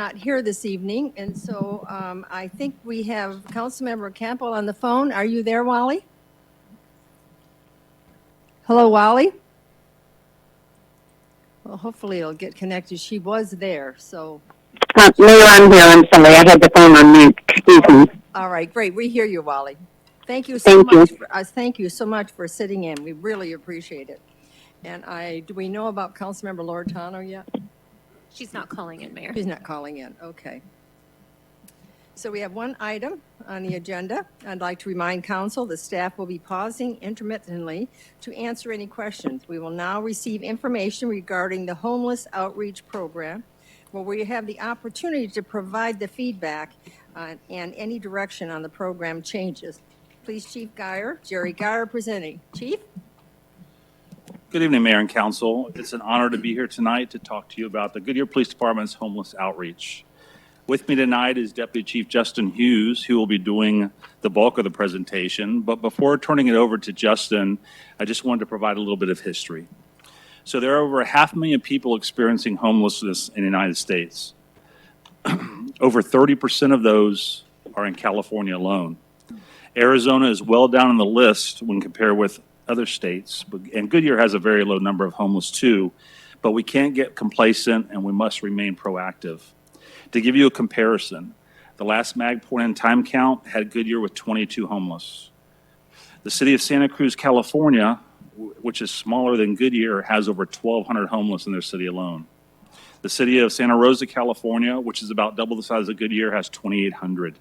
not here this evening, and so I think we have Councilmember Campbell on the phone. Are you there, Wally? Hello, Wally? Well, hopefully it'll get connected. She was there, so. Mayor, I'm here. I'm sorry. I had the phone on mute. Excuse me. All right, great. We hear you, Wally. Thank you so much. Thank you so much for sitting in. We really appreciate it. And do we know about Councilmember Loretano yet? She's not calling in, Mayor. She's not calling in. Okay. So we have one item on the agenda. I'd like to remind council the staff will be pausing intermittently to answer any questions. We will now receive information regarding the homeless outreach program, where we have the opportunity to provide the feedback and any direction on the program changes. Please, Chief Geyer, Jerry Geyer presenting. Chief? Good evening, Mayor and Council. It's an honor to be here tonight to talk to you about the Goodyear Police Department's homeless outreach. With me tonight is Deputy Chief Justin Hughes, who will be doing the bulk of the presentation. But before turning it over to Justin, I just wanted to provide a little bit of history. So there are over 500,000 people experiencing homelessness in the United States. Over 30% of those are in California alone. Arizona is well down on the list when compared with other states, and Goodyear has a very low number of homeless too, but we can't get complacent and we must remain proactive. To give you a comparison, the last MAG point in time count had Goodyear with 22 homeless. The city of Santa Cruz, California, which is smaller than Goodyear, has over 1,200 homeless in their city alone. The city of Santa Rosa, California, which is about double the size of Goodyear, has 2,800.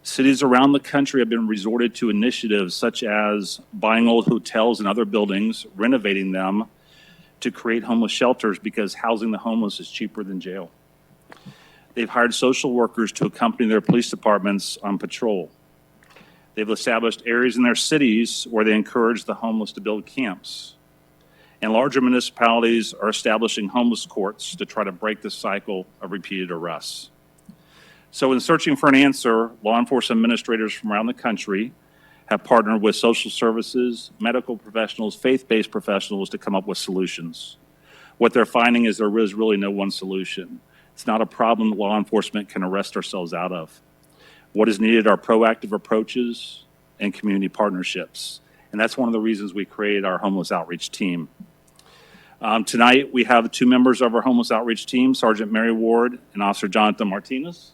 Cities around the country have been resorted to initiatives such as buying old hotels and other buildings, renovating them to create homeless shelters because housing the homeless is cheaper than jail. They've hired social workers to accompany their police departments on patrol. They've established areas in their cities where they encourage the homeless to build camps. And larger municipalities are establishing homeless courts to try to break the cycle of repeated arrests. So in searching for an answer, law enforcement administrators from around the country have partnered with social services, medical professionals, faith-based professionals to come up with solutions. What they're finding is there is really no one solution. It's not a problem that law enforcement can arrest ourselves out of. What is needed are proactive approaches and community partnerships. And that's one of the reasons we created our homeless outreach team. Tonight, we have 2 members of our homeless outreach team, Sergeant Mary Ward and Officer Jonathan Martinez,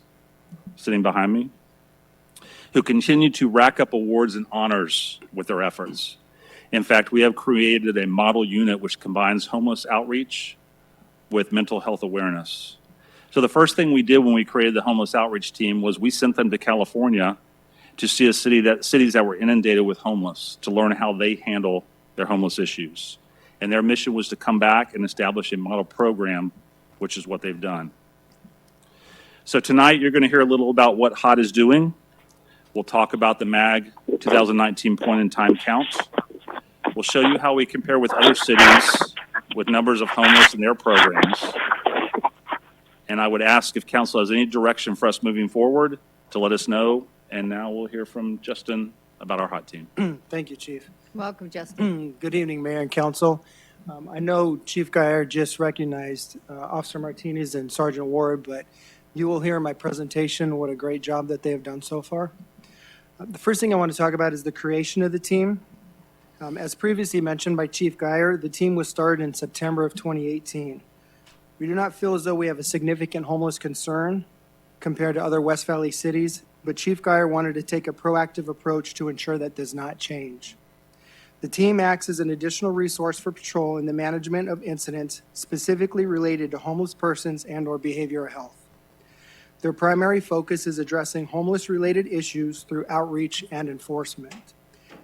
sitting behind me, who continue to rack up awards and honors with their efforts. In fact, we have created a model unit which combines homeless outreach with mental health awareness. So the first thing we did when we created the homeless outreach team was we sent them to California to see cities that were inundated with homeless to learn how they handle their homeless issues. And their mission was to come back and establish a model program, which is what they've done. So tonight, you're going to hear a little about what HOT is doing. We'll talk about the MAG 2019 point in time count. We'll show you how we compare with other cities with numbers of homeless in their programs. And I would ask if council has any direction for us moving forward to let us know. And now we'll hear from Justin about our HOT team. Thank you, Chief. Welcome, Justin. Good evening, Mayor and Council. I know Chief Geyer just recognized Officer Martinez and Sergeant Ward, but you will hear in my presentation what a great job that they have done so far. The first thing I want to talk about is the creation of the team. As previously mentioned by Chief Geyer, the team was started in September of 2018. We do not feel as though we have a significant homeless concern compared to other West Valley cities, but Chief Geyer wanted to take a proactive approach to ensure that does not change. The team acts as an additional resource for patrol in the management of incidents specifically related to homeless persons and/or behavioral health. Their primary focus is addressing homeless-related issues through outreach and enforcement.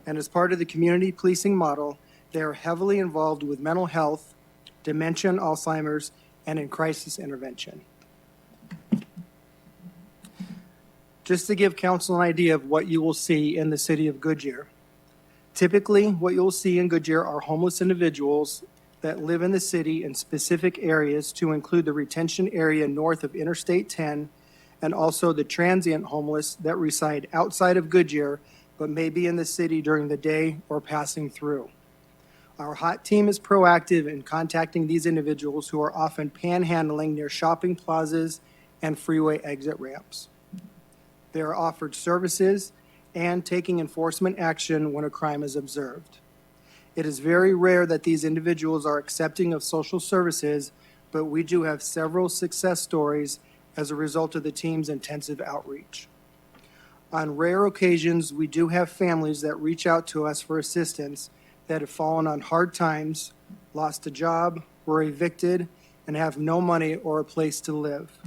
And as part of the community policing model, they are heavily involved with mental health, dementia, Alzheimer's, and in crisis intervention. Just to give council an idea of what you will see in the city of Goodyear. Typically, what you'll see in Goodyear are homeless individuals that live in the city in specific areas to include the retention area north of Interstate 10 and also the transient homeless that reside outside of Goodyear but may be in the city during the day or passing through. Our HOT team is proactive in contacting these individuals who are often panhandling near shopping plazas and freeway exit ramps. They are offered services and taking enforcement action when a crime is observed. It is very rare that these individuals are accepting of social services, but we do have several success stories as a result of the team's intensive outreach. On rare occasions, we do have families that reach out to us for assistance that have fallen on hard times, lost a job, were evicted, and have no money or a place to live.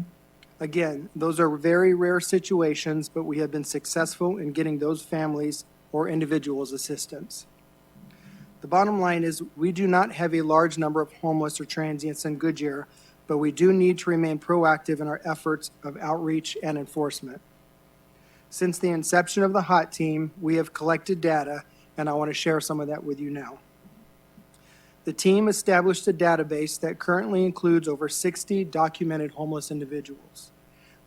Again, those are very rare situations, but we have been successful in getting those families or individuals assistance. The bottom line is we do not have a large number of homeless or transients in Goodyear, but we do need to remain proactive in our efforts of outreach and enforcement. Since the inception of the HOT team, we have collected data, and I want to share some of that with you now. The team established a database that currently includes over 60 documented homeless individuals.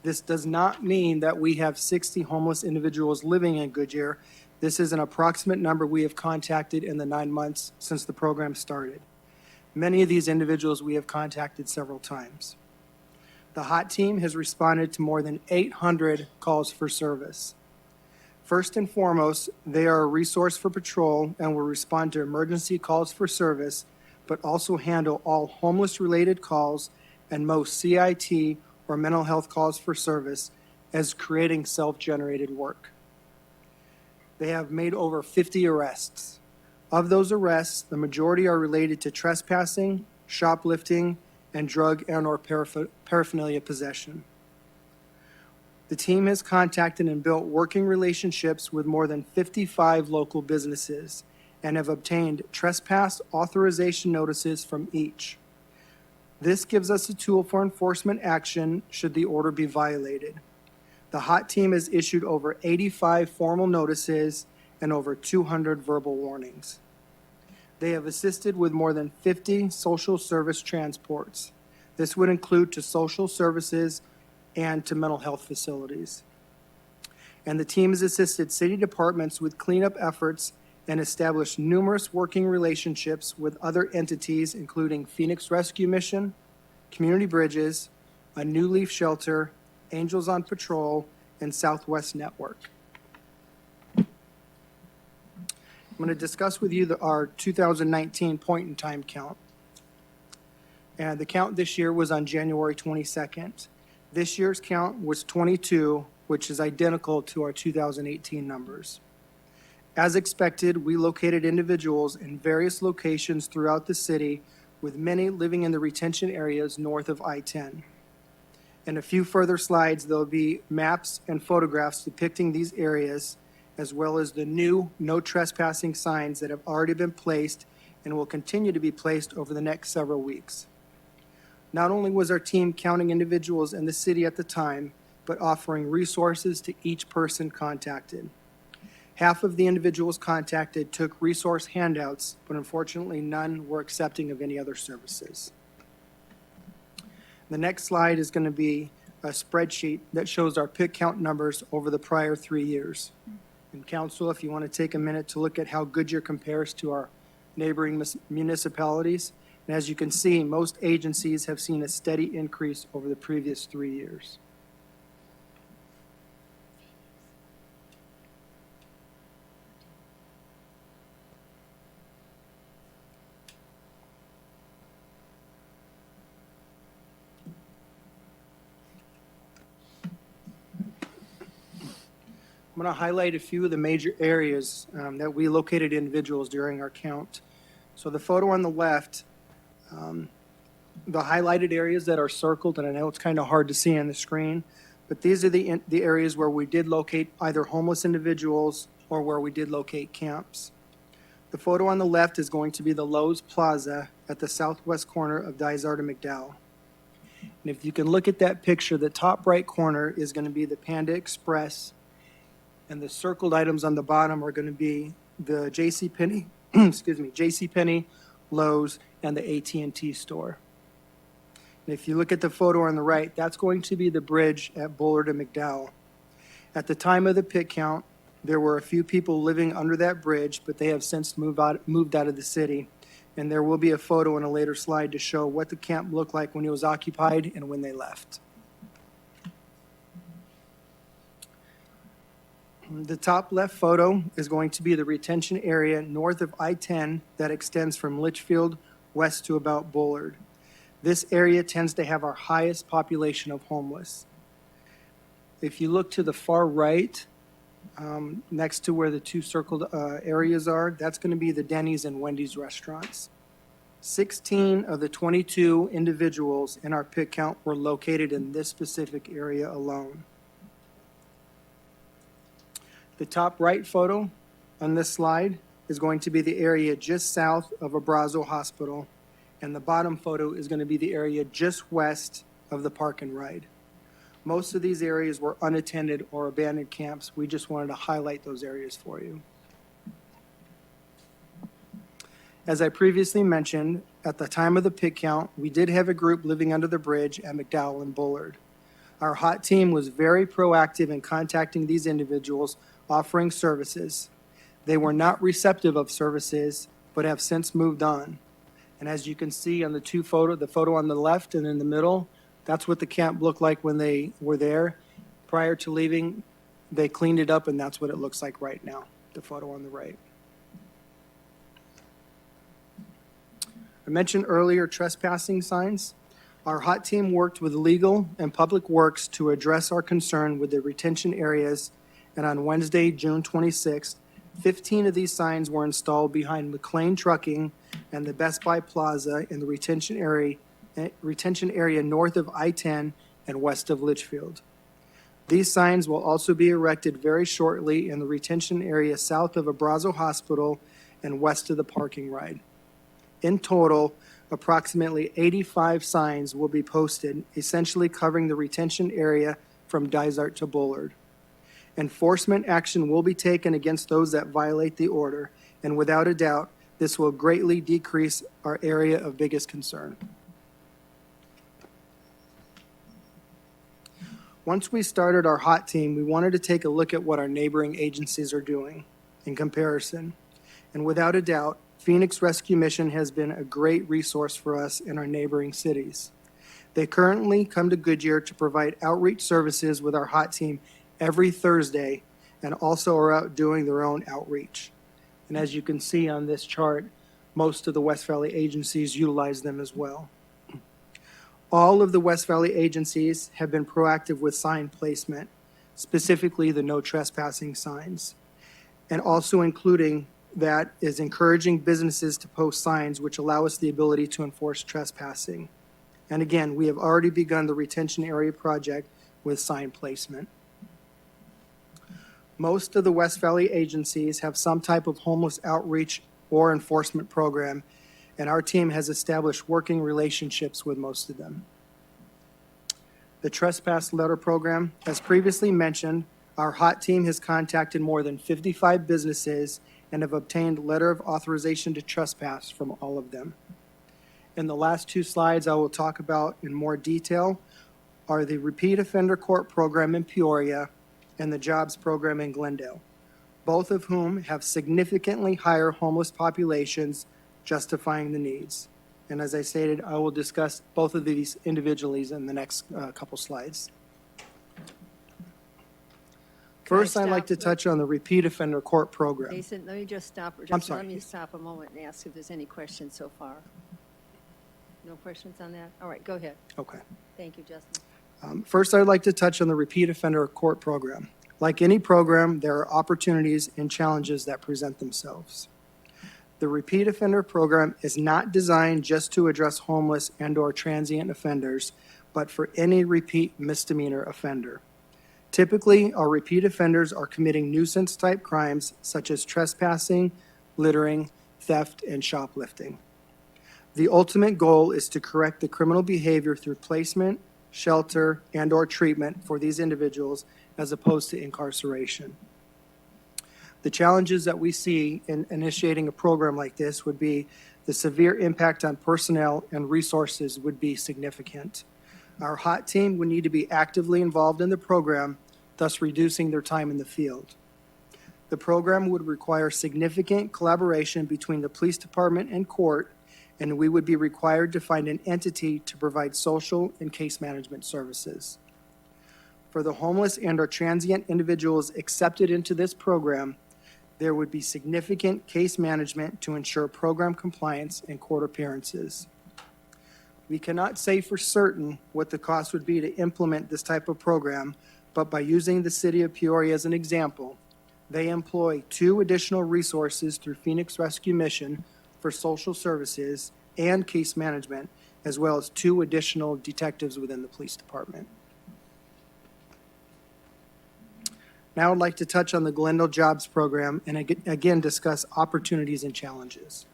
This does not mean that we have 60 homeless individuals living in Goodyear. This is an approximate number we have contacted in the 9 months since the program started. Many of these individuals we have contacted several times. The HOT team has responded to more than 800 calls for service. First and foremost, they are a resource for patrol and will respond to emergency calls for service, but also handle all homeless-related calls and most CIT or mental health calls for service as creating self-generated work. They have made over 50 arrests. Of those arrests, the majority are related to trespassing, shoplifting, and drug and/or paraphernalia possession. The team has contacted and built working relationships with more than 55 local businesses and have obtained trespass authorization notices from each. This gives us a tool for enforcement action should the order be violated. The HOT team has issued over 85 formal notices and over 200 verbal warnings. They have assisted with more than 50 social service transports. This would include to social services and to mental health facilities. And the team has assisted city departments with cleanup efforts and established numerous working relationships with other entities, including Phoenix Rescue Mission, Community Bridges, a New Leaf Shelter, Angels on Patrol, and Southwest Network. I'm going to discuss with you our 2019 point-in-time count. And the count this year was on January 22nd. This year's count was 22, which is identical to our 2018 numbers. As expected, we located individuals in various locations throughout the city, with many living in the retention areas north of I-10. In a few further slides, there'll be maps and photographs depicting these areas, as well as the new no trespassing signs that have already been placed and will continue to be placed over the next several weeks. Not only was our team counting individuals in the city at the time, but offering resources to each person contacted. Half of the individuals contacted took resource handouts, but unfortunately none were accepting of any other services. The next slide is going to be a spreadsheet that shows our pick count numbers over the prior 3 years. And council, if you want to take a minute to look at how Goodyear compares to our neighboring municipalities. And as you can see, most agencies have seen a steady increase over the previous 3 years. I'm going to highlight a few of the major areas that we located individuals during our count. So the photo on the left, the highlighted areas that are circled, and I know it's kind of hard to see on the screen, but these are the areas where we did locate either homeless individuals or where we did locate camps. The photo on the left is going to be the Lowe's Plaza at the southwest corner of Dysart and McDowell. And if you can look at that picture, the top right corner is going to be the Panda Express, and the circled items on the bottom are going to be the JCPenney, JCPenney, Lowe's, and the AT&T store. And if you look at the photo on the right, that's going to be the bridge at Bullard and McDowell. At the time of the pit count, there were a few people living under that bridge, but they have since moved out of the city. And there will be a photo in a later slide to show what the camp looked like when it was occupied and when they left. The top left photo is going to be the retention area north of I-10 that extends from Litchfield west to about Bullard. This area tends to have our highest population of homeless. If you look to the far right, next to where the two circled areas are, that's going to be the Denny's and Wendy's restaurants. 16 of the 22 individuals in our pick count were located in this specific area alone. The top right photo on this slide is going to be the area just south of Abrazo Hospital, and the bottom photo is going to be the area just west of the Park and Ride. Most of these areas were unattended or abandoned camps. We just wanted to highlight those areas for you. As I previously mentioned, at the time of the pick count, we did have a group living under the bridge at McDowell and Bullard. Our HOT team was very proactive in contacting these individuals, offering services. They were not receptive of services, but have since moved on. And as you can see on the the photo on the left and in the middle, that's what the camp looked like when they were there. Prior to leaving, they cleaned it up, and that's what it looks like right now, the photo on the right. I mentioned earlier trespassing signs. Our HOT team worked with legal and public works to address our concern with the retention areas, and on Wednesday, June 26th, 15 of these signs were installed behind McLean Trucking and the Best Buy Plaza in the retention area north of I-10 and west of Litchfield. These signs will also be erected very shortly in the retention area south of Abrazo Hospital and west of the parking ride. In total, approximately 85 signs will be posted, essentially covering the retention area from Dysart to Bullard. Enforcement action will be taken against those that violate the order, and without a doubt, this will greatly decrease our area of biggest concern. Once we started our HOT team, we wanted to take a look at what our neighboring agencies are doing in comparison. And without a doubt, Phoenix Rescue Mission has been a great resource for us in our neighboring cities. They currently come to Goodyear to provide outreach services with our HOT team every Thursday, and also are out doing their own outreach. And as you can see on this chart, most of the West Valley agencies utilize them as well. All of the West Valley agencies have been proactive with sign placement, specifically the no trespassing signs, and also including that is encouraging businesses to post signs which allow us the ability to enforce trespassing. And again, we have already begun the retention area project with sign placement. Most of the West Valley agencies have some type of homeless outreach or enforcement program, and our team has established working relationships with most of them. The trespass letter program, as previously mentioned, our HOT team has contacted more than 55 businesses and have obtained letter of authorization to trespass from all of them. In the last two slides I will talk about in more detail are the repeat offender court program in Peoria and the jobs program in Glendale, both of whom have significantly higher homeless populations, justifying the needs. And as I stated, I will discuss both of these individually in the next couple slides. First, I'd like to touch on the repeat offender court program. Jason, let me just stop. I'm sorry. Let me stop a moment and ask if there's any questions so far. No questions on that? All right, go ahead. Okay. Thank you, Justin. First, I'd like to touch on the repeat offender court program. Like any program, there are opportunities and challenges that present themselves. The repeat offender program is not designed just to address homeless and/or transient offenders, but for any repeat misdemeanor offender. Typically, our repeat offenders are committing nuisance-type crimes such as trespassing, littering, theft, and shoplifting. The ultimate goal is to correct the criminal behavior through placement, shelter, and/or treatment for these individuals as opposed to incarceration. The challenges that we see in initiating a program like this would be the severe impact on personnel and resources would be significant. Our HOT team would need to be actively involved in the program, thus reducing their time in the field. The program would require significant collaboration between the police department and court, and we would be required to find an entity to provide social and case management services. For the homeless and or transient individuals accepted into this program, there would be significant case management to ensure program compliance and court appearances. We cannot say for certain what the cost would be to implement this type of program, but by using the city of Peoria as an example, they employ 2 additional resources through Phoenix Rescue Mission for social services and case management, as well as 2 additional detectives within the police department. Now I'd like to touch on the Glendale Jobs Program and again discuss opportunities and challenges.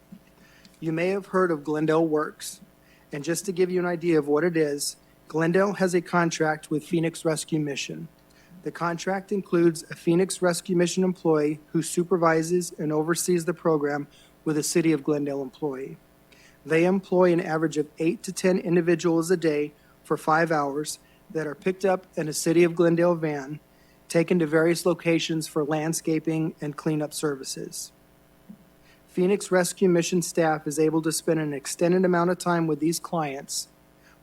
You may have heard of Glendale Works, and just to give you an idea of what it is, Glendale has a contract with Phoenix Rescue Mission. The contract includes a Phoenix Rescue Mission employee who supervises and oversees the program with a City of Glendale employee. They employ an average of 8 to 10 individuals a day for 5 hours that are picked up in a City of Glendale van, taken to various locations for landscaping and cleanup services. Phoenix Rescue Mission staff is able to spend an extended amount of time with these clients,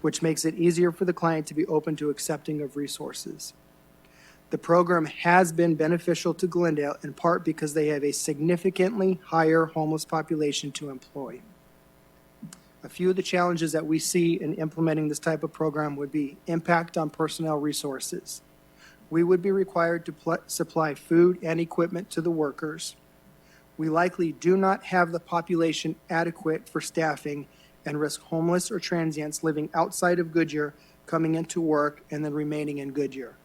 which makes it easier for the client to be open to accepting of resources. The program has been beneficial to Glendale in part because they have a significantly higher homeless population to employ. A few of the challenges that we see in implementing this type of program would be impact on personnel resources. We would be required to supply food and equipment to the workers. We likely do not have the population adequate for staffing and risk homeless or transients living outside of Goodyear coming into work and then remaining in Goodyear.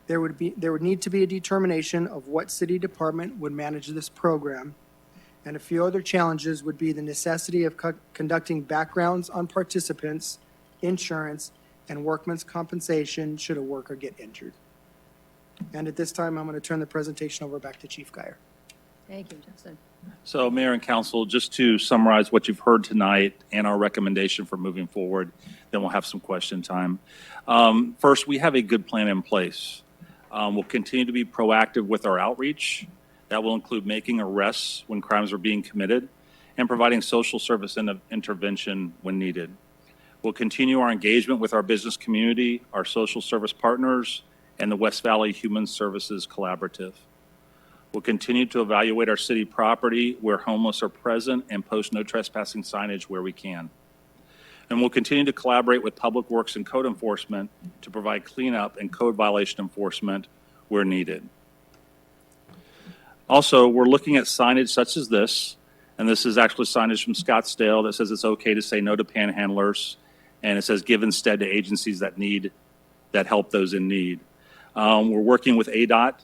There would need to be a determination of what city department would manage this program. And a few other challenges would be the necessity of conducting backgrounds on participants, insurance, and workman's compensation should a worker get injured. And at this time, I'm going to turn the presentation over back to Chief Geyer. Thank you, Justin. So Mayor and Council, just to summarize what you've heard tonight and our recommendation for moving forward, then we'll have some question time. First, we have a good plan in place. We'll continue to be proactive with our outreach. That will include making arrests when crimes are being committed and providing social service intervention when needed. We'll continue our engagement with our business community, our social service partners, and the West Valley Human Services Collaborative. We'll continue to evaluate our city property where homeless are present and post no trespassing signage where we can. And we'll continue to collaborate with Public Works and code enforcement to provide cleanup and code violation enforcement where needed. Also, we're looking at signage such as this, and this is actually signage from Scottsdale that says it's okay to say no to panhandlers, and it says give instead to agencies that help those in need. We're working with ADOT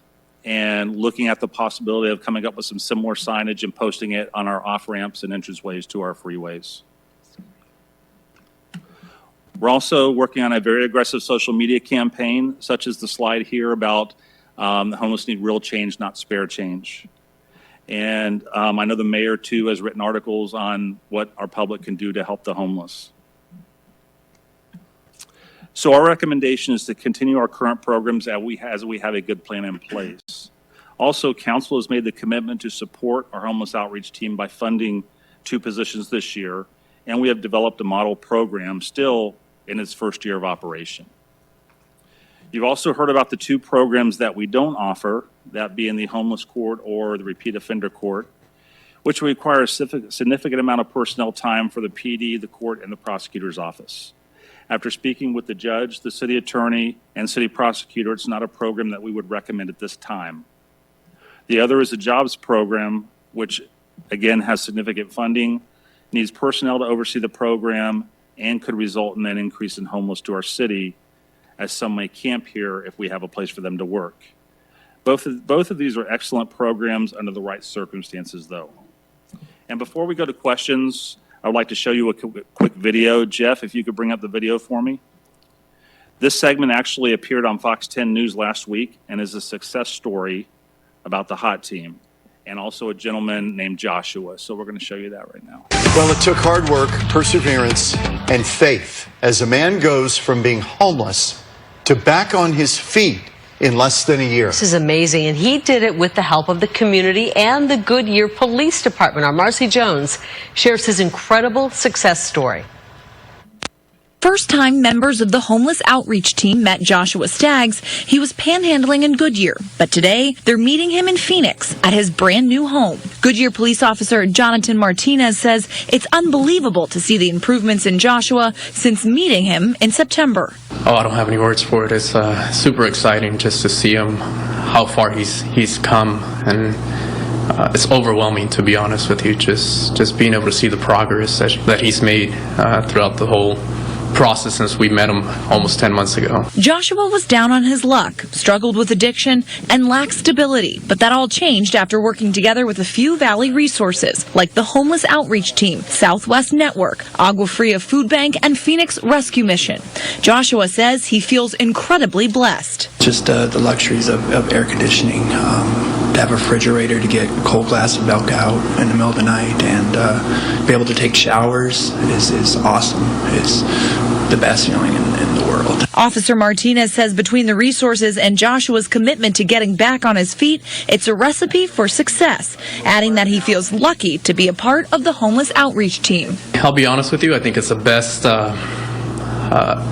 and looking at the possibility of coming up with some similar signage and posting it on our off-ramps and entranceways to our freeways. We're also working on a very aggressive social media campaign, such as the slide here about the homeless need real change, not spare change. And I know the mayor, too, has written articles on what our public can do to help the homeless. So our recommendation is to continue our current programs as we have a good plan in place. Also, council has made the commitment to support our homeless outreach team by funding 2 positions this year, and we have developed a model program still in its first year of operation. You've also heard about the 2 programs that we don't offer, that being the homeless court or the repeat offender court, which require a significant amount of personnel time for the PD, the court, and the prosecutor's office. After speaking with the judge, the city attorney, and city prosecutor, it's not a program that we would recommend at this time. The other is a jobs program, which again has significant funding, needs personnel to oversee the program, and could result in an increase in homeless to our city, as some may camp here if we have a place for them to work. Both of these are excellent programs under the right circumstances, though. And before we go to questions, I would like to show you a quick video. Jeff, if you could bring up the video for me. This segment actually appeared on Fox 10 News last week and is a success story about the HOT team and also a gentleman named Joshua. So we're going to show you that right now. Well, it took hard work, perseverance, and faith as a man goes from being homeless to back on his feet in less than a year. This is amazing, and he did it with the help of the community and the Goodyear Police Department. Our Marcy Jones shares his incredible success story. first time members of the homeless outreach team met Joshua Staggs, he was panhandling in Goodyear. But today, they're meeting him in Phoenix at his brand new home. Goodyear police officer Jonathan Martinez says it's unbelievable to see the improvements in Joshua since meeting him in September. Oh, I don't have any words for it. It's super exciting just to see him, how far he's come, and it's overwhelming, to be honest with you, just being able to see the progress that he's made throughout the whole process since we met him almost 10 months ago. Joshua was down on his luck, struggled with addiction, and lacked stability. But that all changed after working together with a few Valley resources, like the Homeless Outreach Team, Southwest Network, Agua Fria Food Bank, and Phoenix Rescue Mission. Joshua says he feels incredibly blessed. Just the luxuries of air conditioning, to have a refrigerator to get a cold glass of milk out in the middle of the night, and be able to take showers is awesome. It's the best feeling in the world. Officer Martinez says between the resources and Joshua's commitment to getting back on his feet, it's a recipe for success, adding that he feels lucky to be a part of the homeless outreach team. I'll be honest with you, I think it's the best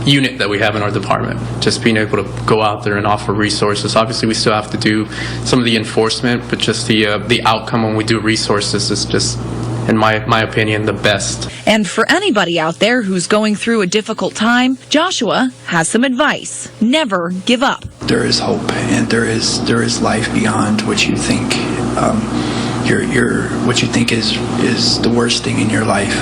unit that we have in our department. Just being able to go out there and offer resources. Obviously, we still have to do some of the enforcement, but just the outcome when we do resources is just, in my opinion, the best. And for anybody out there who's going through a difficult time, Joshua has some advice. Never give up. There is hope, and there is life beyond what you think. What you think is the worst thing in your life.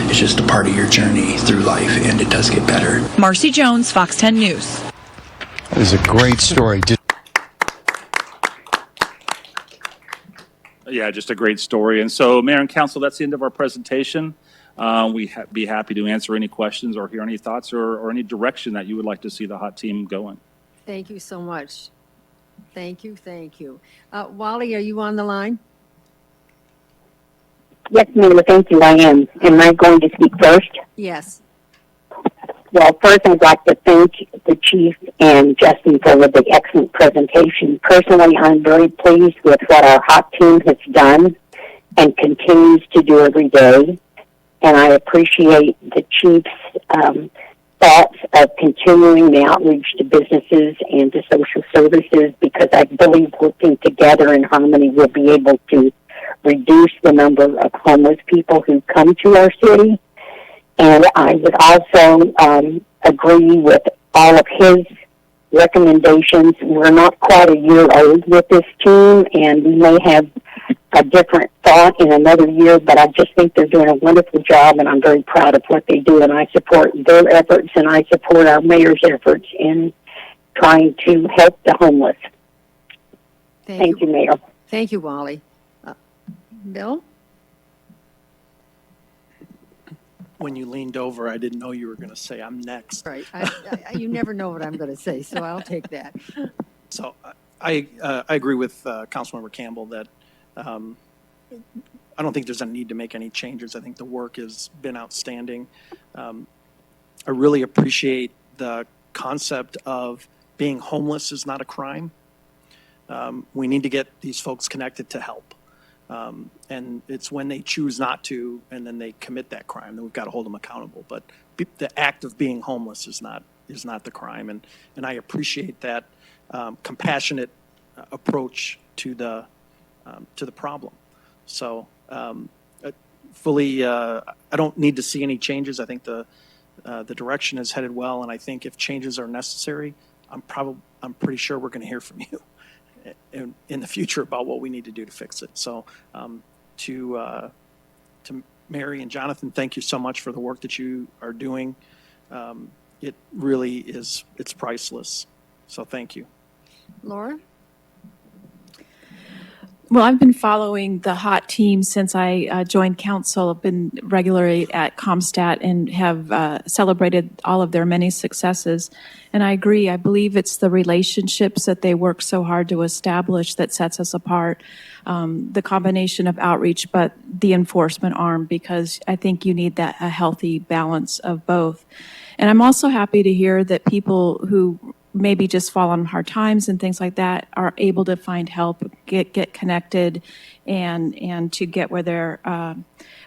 It's just a part of your journey through life, and it does get better. Marcy Jones, Fox 10 News. That is a great story. Yeah, just a great story. And so, Mayor and Council, that's the end of our presentation. Be happy to answer any questions or hear any thoughts or any direction that you would like to see the hot team going. Thank you so much. Thank you. Wally, are you on the line? Yes, Mayor, thank you, I am. Am I going to speak first? Yes. Well, first I'd like to thank the Chief and Justin for the excellent presentation. Personally, I'm very pleased with what our hot team has done and continues to do every day. And I appreciate the Chief's thoughts of continuing the outreach to businesses and to social services, because I believe working together in harmony we'll be able to reduce the number of homeless people who come to our city. And I would also agree with all of his recommendations. We're not quite a year old with this team, and we may have a different thought in another year, but I just think they're doing a wonderful job, and I'm very proud of what they do, and I support their efforts, and I support our mayor's efforts in trying to help the homeless. Thank you, Mayor. Thank you, Wally. Bill? When you leaned over, I didn't know you were going to say I'm next. Right. You never know what I'm going to say, so I'll take that. So I agree with Councilmember Campbell that I don't think there's a need to make any changes. I think the work has been outstanding. I really appreciate the concept of being homeless is not a crime. We need to get these folks connected to help. And it's when they choose not to and then they commit that crime that we've got to hold them accountable. But the act of being homeless is not the crime. And I appreciate that compassionate approach to the problem. So fully, I don't need to see any changes. I think the direction is headed well, and I think if changes are necessary, I'm pretty sure we're going to hear from you in the future about what we need to do to fix it. So to Mary and Jonathan, thank you so much for the work that you are doing. It really is, it's priceless. So thank you. Laura? Well, I've been following the HOT team since I joined council. I've been regularly at Comstat and have celebrated all of their many successes. And I agree. I believe it's the relationships that they work so hard to establish that sets us apart. The combination of outreach, but the enforcement arm, because I think you need a healthy balance of both. And I'm also happy to hear that people who maybe just fall on hard times and things like that are able to find help, get connected, and to get where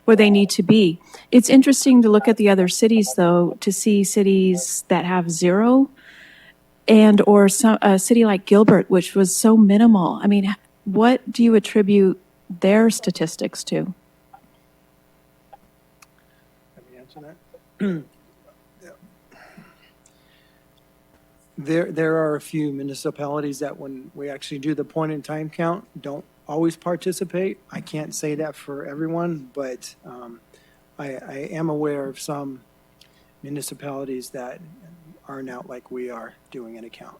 they need to be. It's interesting to look at the other cities, though, to see cities that have zero, and or a city like Gilbert, which was so minimal. I mean, what do you attribute their statistics to? Let me answer that. There are a few municipalities that when we actually do the point in time count, don't always participate. I can't say that for everyone, but I am aware of some municipalities that aren't out like we are doing a count.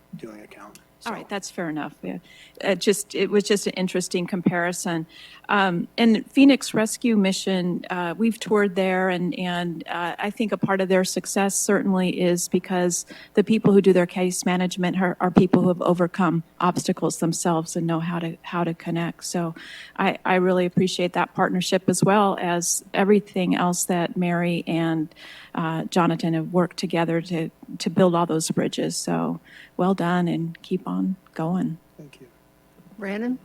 All right, that's fair enough. Yeah. It was just an interesting comparison. And Phoenix Rescue Mission, we've toured there, and I think a part of their success certainly is because the people who do their case management are people who have overcome obstacles themselves and know how to connect. So I really appreciate that partnership, as well as everything else that Mary and Jonathan have worked together to build all those bridges. So well done, and keep on going. Thank you. Brandon?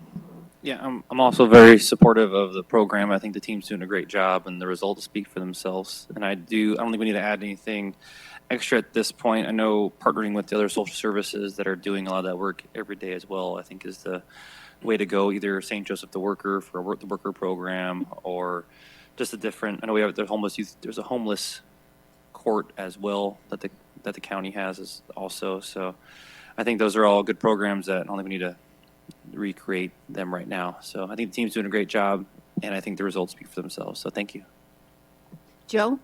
Yeah, I'm also very supportive of the program. I think the team's doing a great job, and the results speak for themselves. And I don't think we need to add anything extra at this point. I know partnering with the other social services that are doing a lot of that work every day as well, I think, is the way to go. Either St. Joseph the Worker for the Worker program, or just a different. I know we have the homeless youth. There's a homeless court as well that the county has also. So I think those are all good programs that I don't think we need to recreate them right now. So I think the team's doing a great job, and I think the results speak for themselves. So thank you. Joe?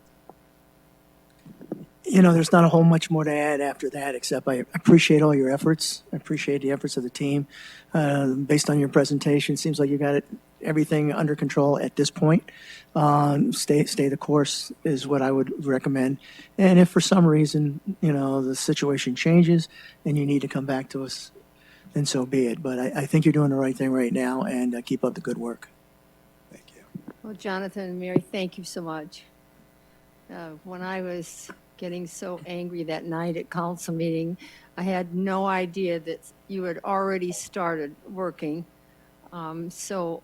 You know, there's not a whole much more to add after that, except I appreciate all your efforts. I appreciate the efforts of the team. Based on your presentation, seems like you got everything under control at this point. Stay the course is what I would recommend. And if for some reason, you know, the situation changes and you need to come back to us, then so be it. But I think you're doing the right thing right now, and keep up the good work. Thank you. Well, Jonathan and Mary, thank you so much. When I was getting so angry that night at council meeting, I had no idea that you had already started working. So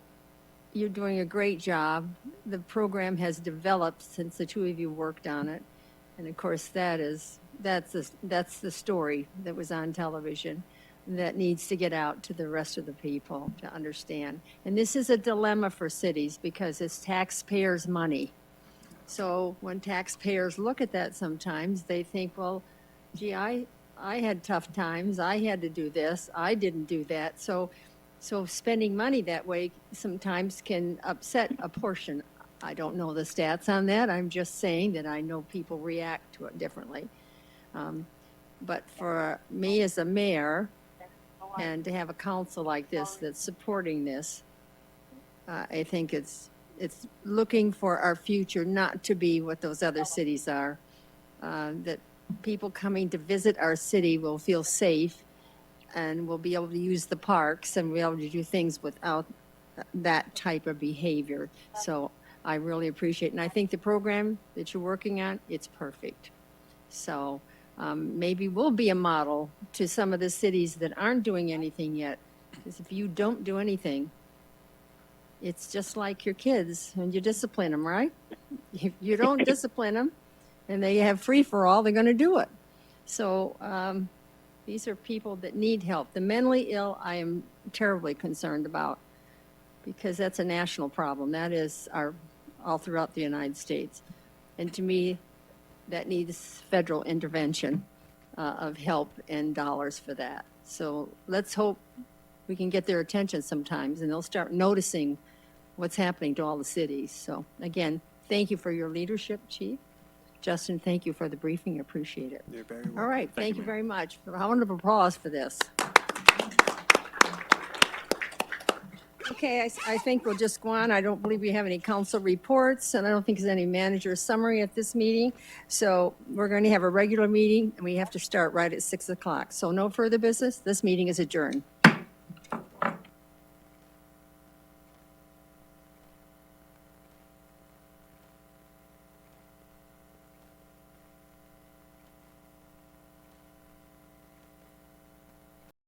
you're doing a great job. The program has developed since the two of you worked on it. And of course, that's the story that was on television that needs to get out to the rest of the people to understand. And this is a dilemma for cities because it's taxpayers' money. So when taxpayers look at that sometimes, they think, well, gee, I had tough times. I had to do this. I didn't do that. So spending money that way sometimes can upset a portion. I don't know the stats on that. I'm just saying that I know people react to it differently. But for me as a mayor, and to have a council like this that's supporting this, I think it's looking for our future not to be what those other cities are, that people coming to visit our city will feel safe and will be able to use the parks and be able to do things without that type of behavior. So I really appreciate it. And I think the program that you're working on, it's perfect. So maybe we'll be a model to some of the cities that aren't doing anything yet. Because if you don't do anything, it's just like your kids when you discipline them, right? If you don't discipline them and they have free for all, they're going to do it. So these are people that need help. The mentally ill, I am terribly concerned about because that's a national problem. That is all throughout the United States. And to me, that needs federal intervention of help and dollars for that. So let's hope we can get their attention sometimes and they'll start noticing what's happening to all the cities. So again, thank you for your leadership, Chief. Justin, thank you for the briefing. I appreciate it. You're very welcome. All right, thank you very much. A round of applause for this. Okay, I think we'll just go on. I don't believe we have any council reports, and I don't think there's any manager summary at this meeting. So we're going to have a regular meeting, and we have to start right at 6 o'clock. So no further business. This meeting is adjourned.